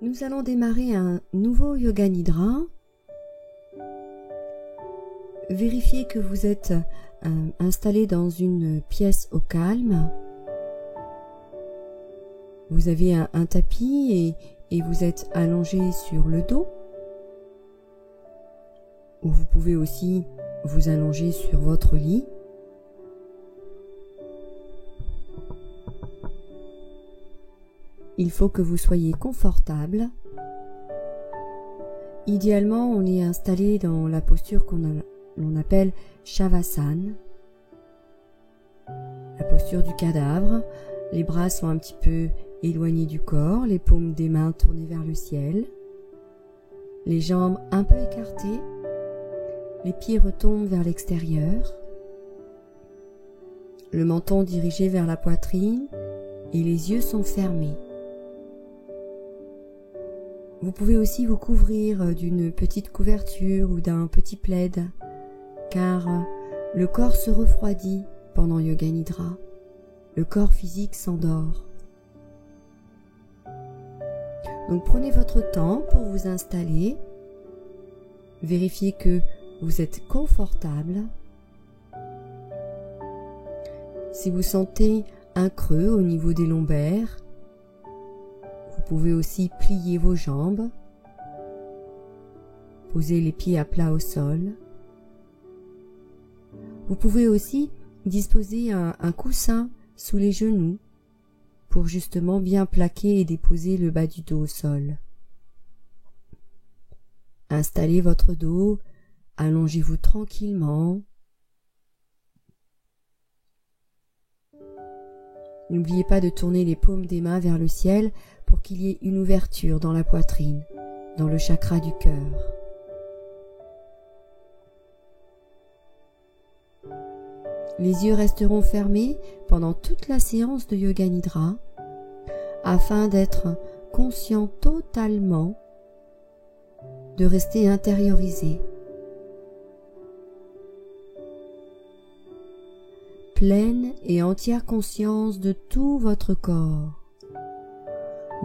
Nous allons démarrer un nouveau Yoga Nidra. Vérifiez que vous êtes installé dans une pièce au calme. Vous avez un tapis et vous êtes allongé sur le dos. Ou vous pouvez aussi vous allonger sur votre lit. Il faut que vous soyez confortable. Idéalement, on est installé dans la posture l'on appelle Shavasana, la posture du cadavre. Les bras sont un petit peu éloignés du corps, les paumes des mains tournées vers le ciel, les jambes un peu écartées, les pieds retombent vers l'extérieur, le menton dirigé vers la poitrine et les yeux sont fermés. Vous pouvez aussi vous couvrir d'une petite couverture ou d'un petit plaid, car le corps se refroidit pendant Yoga Nidra. Le corps physique s'endort. Donc prenez votre temps pour vous installer. Vérifiez que vous êtes confortable. Si vous sentez un creux au niveau des lombaires, vous pouvez aussi plier vos jambes, poser les pieds à plat au sol. Vous pouvez aussi disposer un coussin sous les genoux pour justement bien plaquer et déposer le bas du dos au sol. Installez votre dos, allongez-vous tranquillement. N'oubliez pas de tourner les paumes des mains vers le ciel pour qu'il y ait une ouverture dans la poitrine, dans le chakra du cœur. Les yeux resteront fermés pendant toute la séance de Yoga Nidra afin d'être conscient totalement, de rester intériorisé. Pleine et entière conscience de tout votre corps.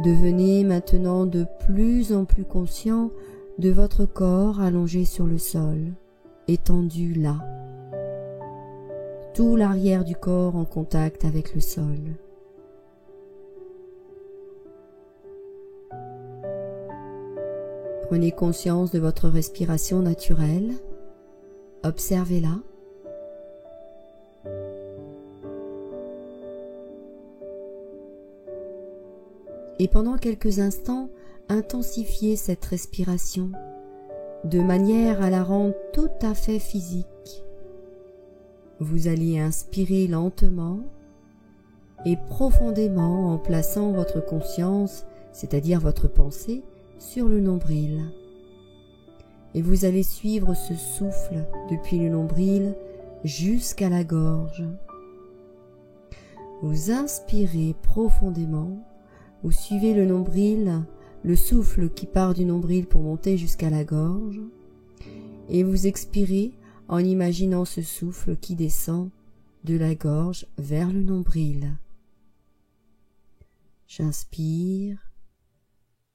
Devenez maintenant de plus en plus conscient de votre corps allongé sur le sol, étendu là. Tout l'arrière du corps en contact avec le sol. Prenez conscience de votre respiration naturelle. Observez-la. Et pendant quelques instants, intensifiez cette respiration de manière à la rendre tout à fait physique. Vous allez inspirer lentement et profondément en plaçant votre conscience, c'est-à-dire votre pensée, sur le nombril. Et vous allez suivre ce souffle depuis le nombril jusqu'à la gorge. Vous inspirez profondément, vous suivez le nombril, le souffle qui part du nombril pour monter jusqu'à la gorge, et vous expirez en imaginant ce souffle qui descend de la gorge vers le nombril. J'inspire,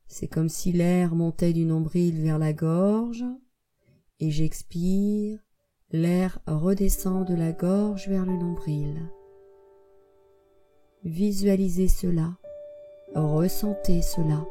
c'est comme si l'air montait du nombril vers la gorge, et j'expire, l'air redescend de la gorge vers le nombril. Visualisez cela, ressentez cela.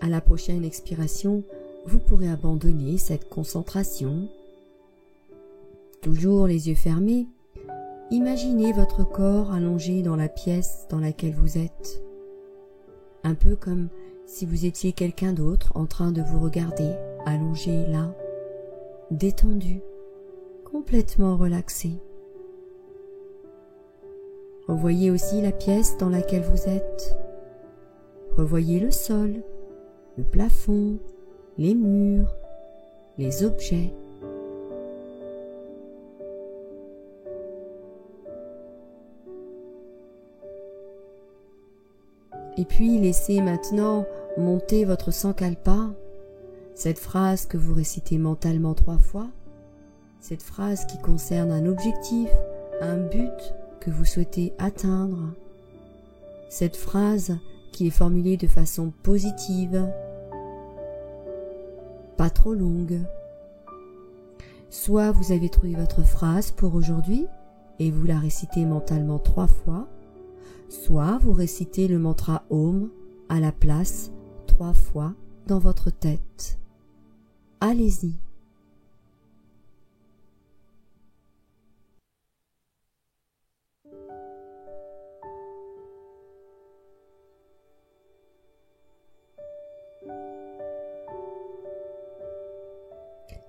À la prochaine expiration, vous pourrez abandonner cette concentration. Toujours les yeux fermés, imaginez votre corps allongé dans la pièce dans laquelle vous êtes. Un peu comme si vous étiez quelqu'un d'autre en train de vous regarder, allongé là, détendu, complètement relaxé. Revoyez aussi la pièce dans laquelle vous êtes. Revoyez le sol, le plafond, les murs, les objets. Et puis laissez maintenant monter votre sankalpa, cette phrase que vous récitez mentalement 3 fois, cette phrase qui concerne un objectif, un but que vous souhaitez atteindre, cette phrase qui est formulée de façon positive, pas trop longue. Soit vous avez trouvé votre phrase pour aujourd'hui et vous la récitez mentalement 3 fois, soit vous récitez le mantra Om à la place 3 fois dans votre tête. Allez-y.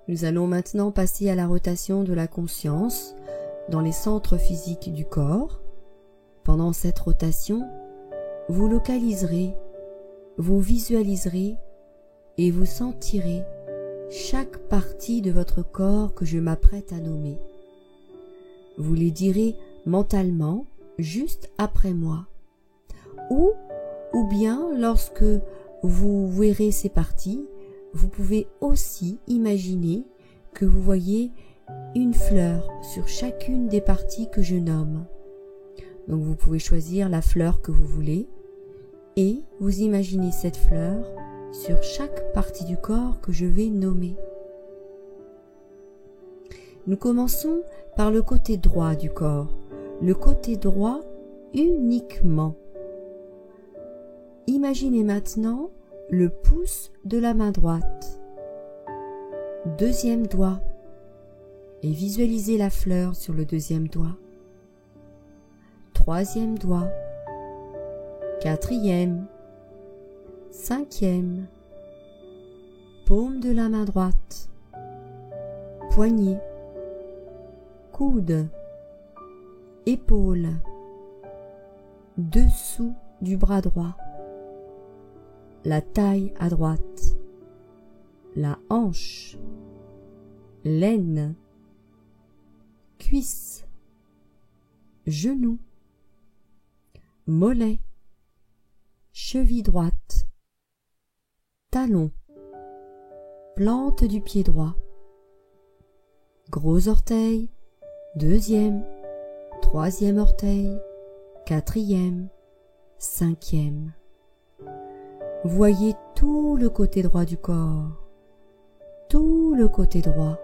Nous allons maintenant passer à la rotation de la conscience dans les centres physiques du corps. Pendant cette rotation, vous localiserez, vous visualiserez et vous sentirez chaque partie de votre corps que je m'apprête à nommer. Vous les direz mentalement juste après moi. Ou bien lorsque vous verrez ces parties, vous pouvez aussi imaginer que vous voyez une fleur sur chacune des parties que je nomme. Donc vous pouvez choisir la fleur que vous voulez et vous imaginez cette fleur sur chaque partie du corps que je vais nommer. Nous commençons par le côté droit du corps, le côté droit uniquement. Imaginez maintenant le pouce de la main droite, deuxième doigt, et visualisez la fleur sur le deuxième doigt, troisième doigt, quatrième, cinquième, paume de la main droite, poignet, coude, épaule, dessous du bras droit, la taille à droite, la hanche, l'aine, cuisse, genou, mollet, cheville droite, talon, plante du pied droit, gros orteil, deuxième, troisième orteil, quatrième, cinquième. Voyez tout le côté droit du corps, tout le côté droit.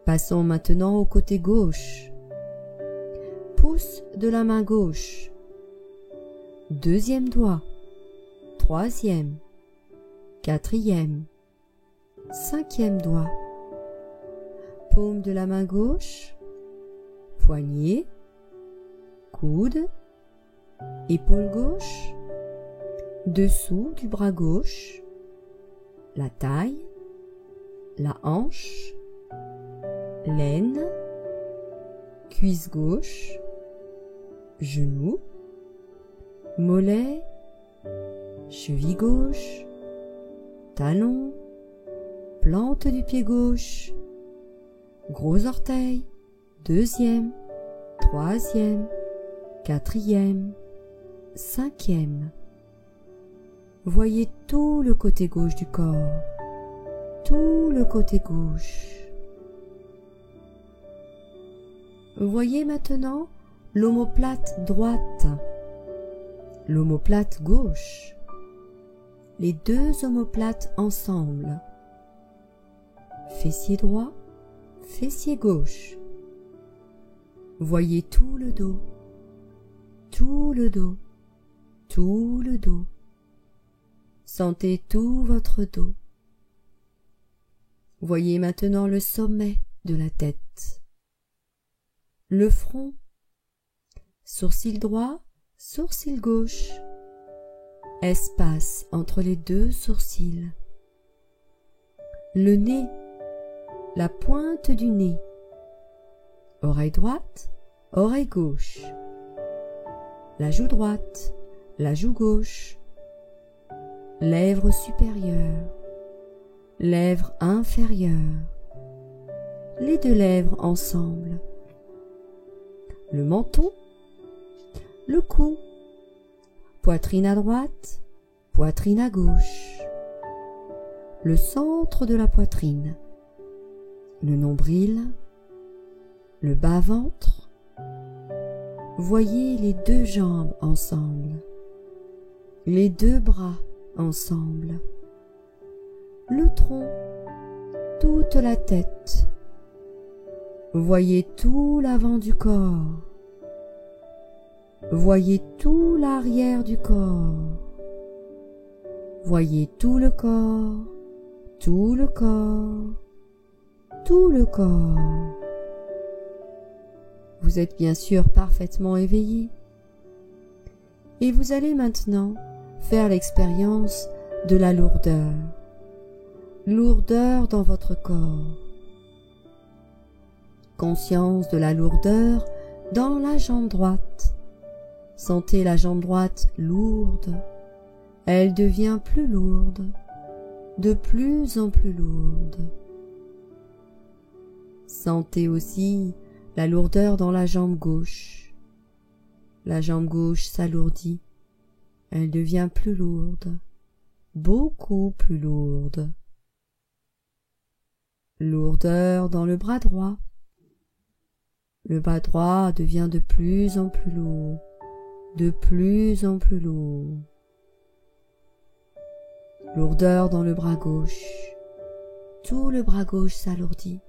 Passons maintenant au côté gauche. Pouce de la main gauche, deuxième doigt, troisième, quatrième, cinquième doigt, paume de la main gauche, poignet, coude, épaule gauche, dessous du bras gauche, la taille, la hanche, l'aine, cuisse gauche, genou, mollet, cheville gauche, talon, plante du pied gauche, gros orteil, deuxième, troisième, quatrième, cinquième. Voyez tout le côté gauche du corps, tout le côté gauche. Voyez maintenant l'omoplate droite, l'omoplate gauche, les deux omoplates ensemble, fessier droit, fessier gauche. Voyez tout le dos, tout le dos, tout le dos. Sentez tout votre dos. Voyez maintenant le sommet de la tête, le front, sourcil droit, sourcil gauche, espace entre les deux sourcils, le nez, la pointe du nez, oreille droite, oreille gauche, la joue droite, la joue gauche, lèvres supérieures, lèvres inférieures, les deux lèvres ensemble, le menton, le cou, poitrine à droite, poitrine à gauche, le centre de la poitrine, le nombril, le bas-ventre. Voyez les deux jambes ensemble, les deux bras ensemble, le tronc, toute la tête. Voyez tout l'avant du corps, voyez tout l'arrière du corps, voyez tout le corps, tout le corps, tout le corps. Vous êtes bien sûr parfaitement éveillé. Et vous allez maintenant faire l'expérience de la lourdeur. Lourdeur dans votre corps. Conscience de la lourdeur dans la jambe droite. Sentez la jambe droite lourde. Elle devient plus lourde, de plus en plus lourde. Sentez aussi la lourdeur dans la jambe gauche. La jambe gauche s'alourdit. Elle devient plus lourde, beaucoup plus lourde. Lourdeur dans le bras droit. Le bras droit devient de plus en plus lourd, de plus en plus lourd. Lourdeur dans le bras gauche. Tout le bras gauche s'alourdit.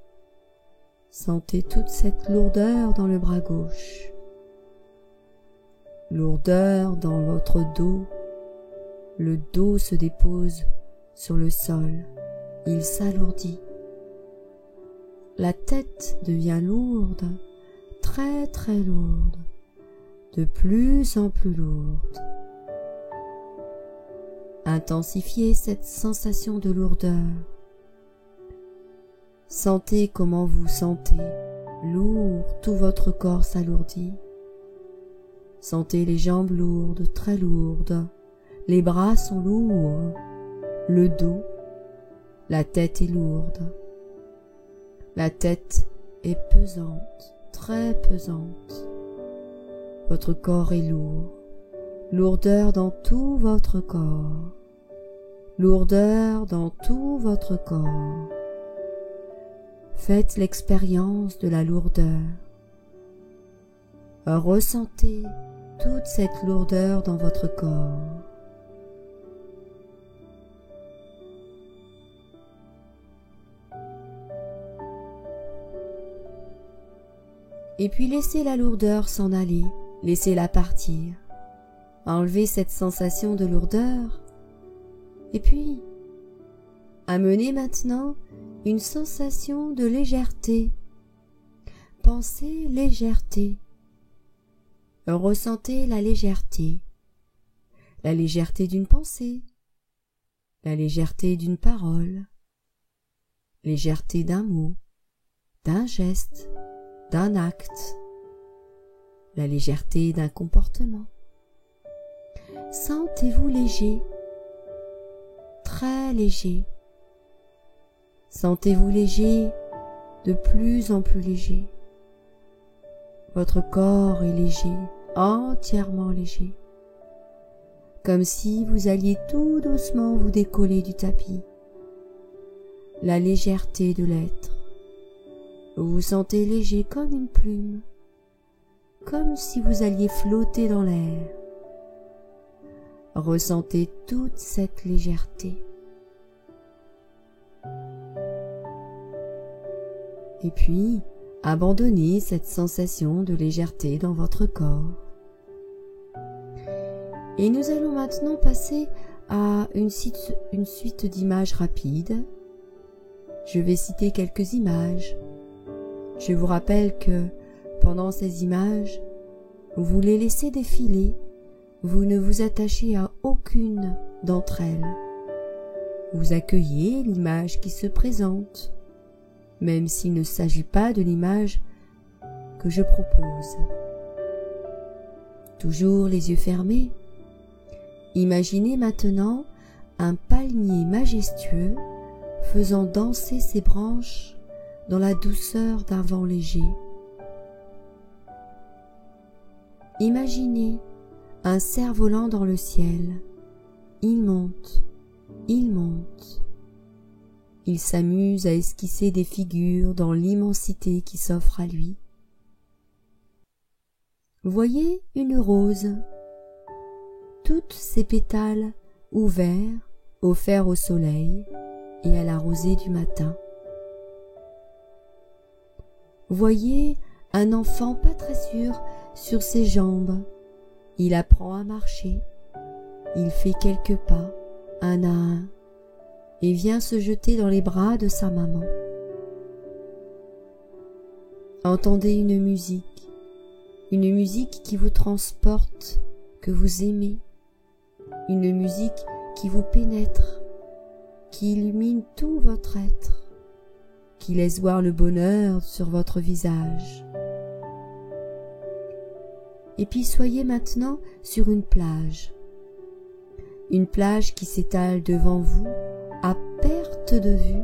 Sentez toute cette lourdeur dans le bras gauche. Lourdeur dans votre dos. Le dos se dépose sur le sol. Il s'alourdit. La tête devient lourde, très très lourde, de plus en plus lourde. Intensifiez cette sensation de lourdeur. Sentez comment vous sentez lourd, tout votre corps s'alourdit. Sentez les jambes lourdes, très lourdes, les bras sont lourds, le dos, la tête est lourde. La tête est pesante, très pesante. Votre corps est lourd, lourdeur dans tout votre corps, lourdeur dans tout votre corps. Faites l'expérience de la lourdeur. Ressentez toute cette lourdeur dans votre corps. Et puis laissez la lourdeur s'en aller, laissez-la partir. Enlevez cette sensation de lourdeur. Et puis, amenez maintenant une sensation de légèreté. Pensez légèreté. Ressentez la légèreté d'une pensée, la légèreté d'une parole, légèreté d'un mot, d'un geste, d'un acte, la légèreté d'un comportement. Sentez-vous léger, très léger. Sentez-vous léger, de plus en plus léger. Votre corps est léger, entièrement léger. Comme si vous alliez tout doucement vous décoller du tapis. La légèreté de l'être. Vous vous sentez léger comme une plume, comme si vous alliez flotter dans l'air. Ressentez toute cette légèreté. Et puis, abandonnez cette sensation de légèreté dans votre corps. Et nous allons maintenant passer à une suite d'images rapides. Je vais citer quelques images. Je vous rappelle que pendant ces images, vous les laissez défiler, vous ne vous attachez à aucune d'entre elles. Vous accueillez l'image qui se présente, même s'il ne s'agit pas de l'image que je propose. Toujours les yeux fermés. Imaginez maintenant un palmier majestueux faisant danser ses branches dans la douceur d'un vent léger. Imaginez un cerf-volant dans le ciel. Il monte, il monte. Il s'amuse à esquisser des figures dans l'immensité qui s'offre à lui. Voyez une rose, toutes ses pétales ouverts, offerts au soleil et à la rosée du matin. Voyez un enfant pas très sûr sur ses jambes. Il apprend à marcher. Il fait quelques pas, un à un, et vient se jeter dans les bras de sa maman. Entendez une musique qui vous transporte, que vous aimez, une musique qui vous pénètre, qui illumine tout votre être, qui laisse voir le bonheur sur votre visage. Et puis soyez maintenant sur une plage qui s'étale devant vous à perte de vue.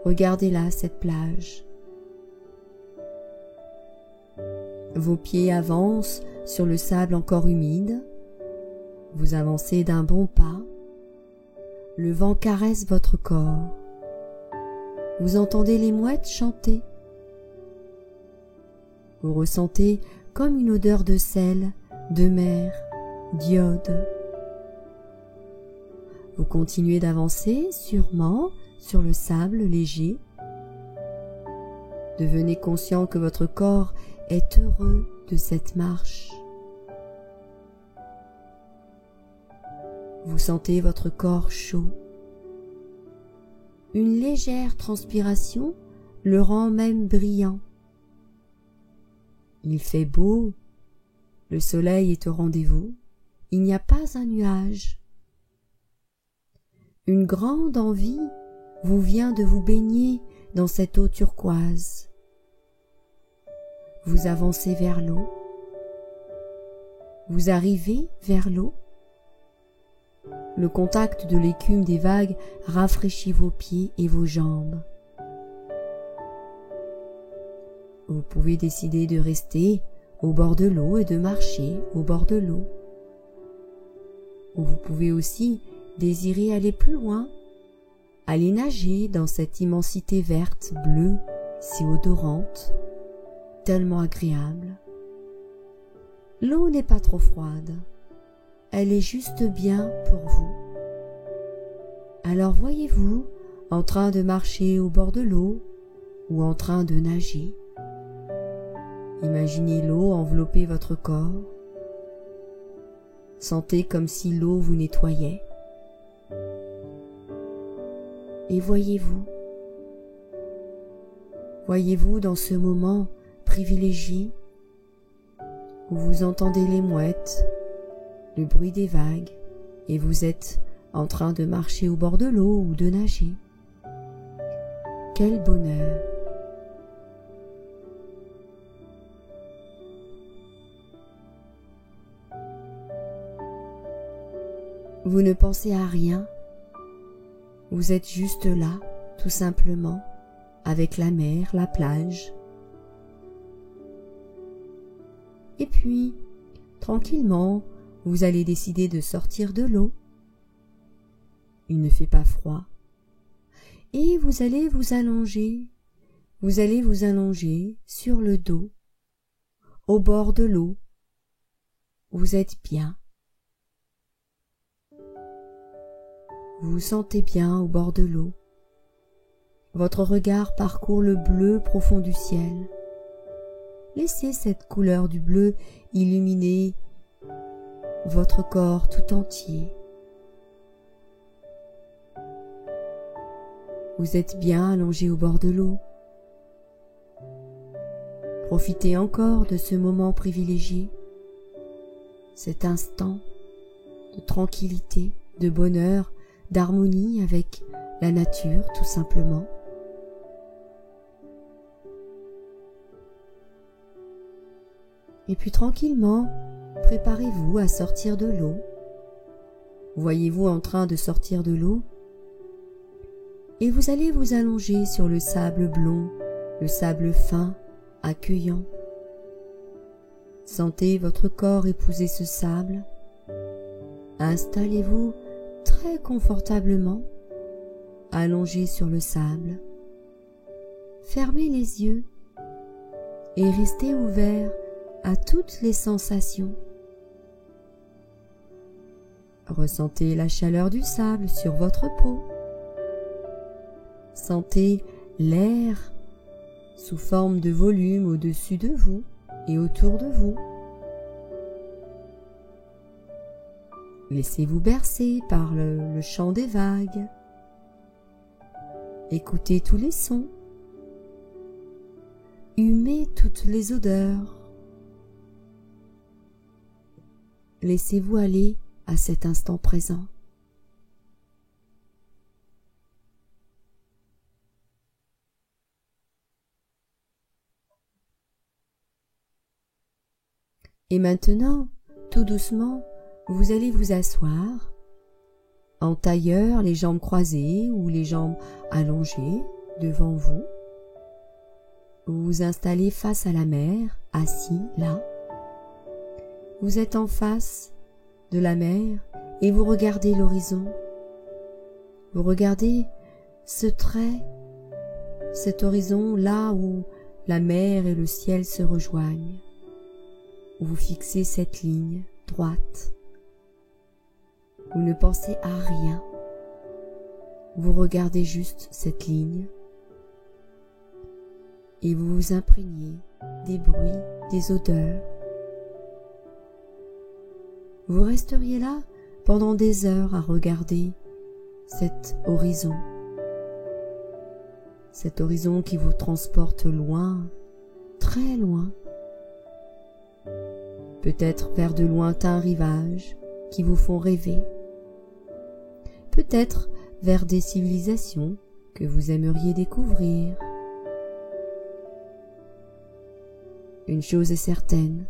Regardez-la, cette plage. Vos pieds avancent sur le sable encore humide. Vous avancez d'un bon pas. Le vent caresse votre corps. Vous entendez les mouettes chanter. Vous ressentez comme une odeur de sel, de mer, d'iode. Vous continuez d'avancer sûrement sur le sable léger. Devenez conscient que votre corps est heureux de cette marche. Vous sentez votre corps chaud. Une légère transpiration le rend même brillant. Il fait beau, le soleil est au rendez-vous, il n'y a pas un nuage. Une grande envie vous vient de vous baigner dans cette eau turquoise. Vous avancez vers l'eau. Vous arrivez vers l'eau. Le contact de l'écume des vagues rafraîchit vos pieds et vos jambes. Vous pouvez décider de rester au bord de l'eau et de marcher au bord de l'eau. Ou vous pouvez aussi désirer aller plus loin, aller nager dans cette immensité verte, bleue, si odorante, tellement agréable. L'eau n'est pas trop froide, elle est juste bien pour vous. Alors voyez-vous en train de marcher au bord de l'eau ou en train de nager. Imaginez l'eau envelopper votre corps. Sentez comme si l'eau vous nettoyait. Et voyez-vous dans ce moment privilégié où vous entendez les mouettes, le bruit des vagues, et vous êtes en train de marcher au bord de l'eau ou de nager. Quel bonheur! Vous ne pensez à rien, vous êtes juste là, tout simplement, avec la mer, la plage. Et puis, tranquillement, vous allez décider de sortir de l'eau. Il ne fait pas froid. Et vous allez vous allonger sur le dos, au bord de l'eau. Vous êtes bien. Vous vous sentez bien au bord de l'eau. Votre regard parcourt le bleu profond du ciel. Laissez cette couleur du bleu illuminer votre corps tout entier. Vous êtes bien allongé au bord de l'eau. Profitez encore de ce moment privilégié, cet instant de tranquillité, de bonheur, d'harmonie avec la nature tout simplement. Et puis tranquillement, préparez-vous à sortir de l'eau. Voyez-vous en train de sortir de l'eau et vous allez vous allonger sur le sable blond, le sable fin, accueillant. Sentez votre corps épouser ce sable. Installez-vous très confortablement, allongé sur le sable. Fermez les yeux et restez ouvert à toutes les sensations. Ressentez la chaleur du sable sur votre peau. Sentez l'air sous forme de volume au-dessus de vous et autour de vous. Laissez-vous bercer par le chant des vagues. Écoutez tous les sons. Humez toutes les odeurs. Laissez-vous aller à cet instant présent. Et maintenant, tout doucement, vous allez vous asseoir, en tailleur, les jambes croisées ou les jambes allongées devant vous. Vous vous installez face à la mer, assis là. Vous êtes en face de la mer et vous regardez l'horizon. Vous regardez ce trait, cet horizon là où la mer et le ciel se rejoignent. Vous fixez cette ligne droite. Vous ne pensez à rien. Vous regardez juste cette ligne et vous vous imprégnez des bruits, des odeurs. Vous resteriez là pendant des heures à regarder cet horizon qui vous transporte loin, très loin, peut-être vers de lointains rivages qui vous font rêver, peut-être vers des civilisations que vous aimeriez découvrir. Une chose est certaine,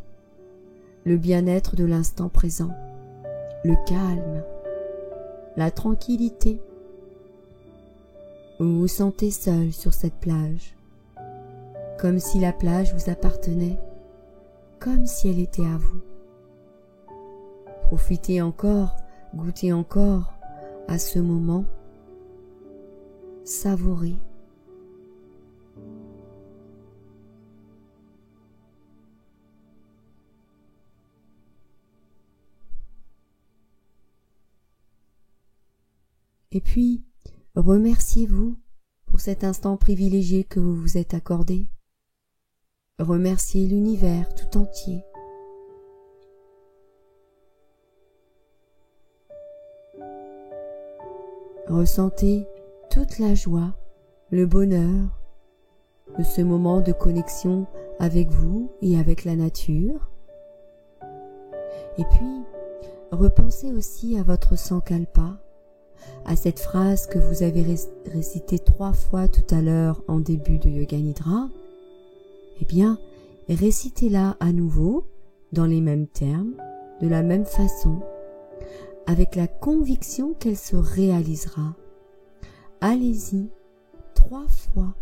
le bien-être de l'instant présent, le calme, la tranquillité. Vous vous sentez seul sur cette plage, comme si la plage vous appartenait, comme si elle était à vous. Profitez encore, goûtez encore à ce moment, savourez. Et puis, remerciez-vous pour cet instant privilégié que vous vous êtes accordé. Remerciez l'univers tout entier. Ressentez toute la joie, le bonheur de ce moment de connexion avec vous et avec la nature. Et puis, repensez aussi à votre Sankalpa, à cette phrase que vous avez récitée 3 fois tout à l'heure en début de Yoga Nidra. Eh bien, récitez-la à nouveau, dans les mêmes termes, de la même façon, avec la conviction qu'elle se réalisera. Allez-y, 3 fois.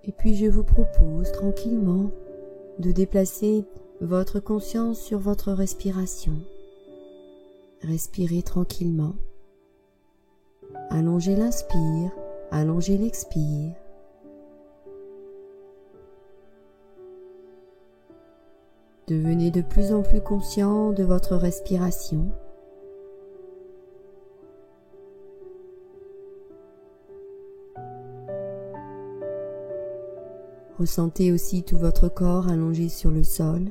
Et puis je vous propose tranquillement de déplacer votre conscience sur votre respiration. Respirez tranquillement. Allongez l'inspire, allongez l'expire. Devenez de plus en plus conscient de votre respiration. Ressentez aussi tout votre corps allongé sur le sol,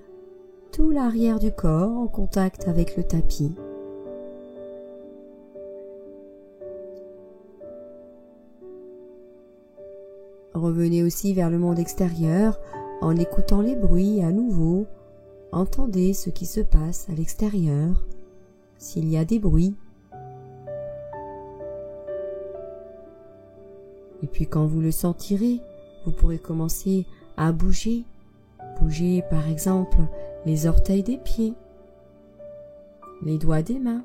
tout l'arrière du corps en contact avec le tapis. Revenez aussi vers le monde extérieur en écoutant les bruits à nouveau. Entendez ce qui se passe à l'extérieur, s'il y a des bruits. Et puis quand vous le sentirez, vous pourrez commencer à bouger. Bouger par exemple les orteils des pieds, les doigts des mains.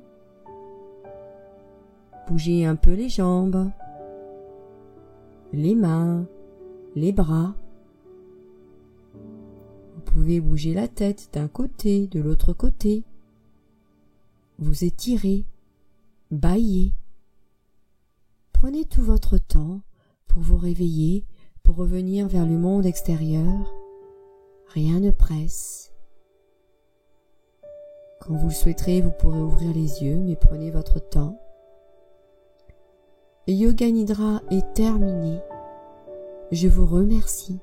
Bougez un peu les jambes, les mains, les bras. Vous pouvez bouger la tête d'un côté, de l'autre côté. Vous étirez, bâillez. Prenez tout votre temps pour vous réveiller, pour revenir vers le monde extérieur. Rien ne presse. Quand vous le souhaiterez, vous pourrez ouvrir les yeux, mais prenez votre temps. Yoga Nidra est terminé. Je vous remercie.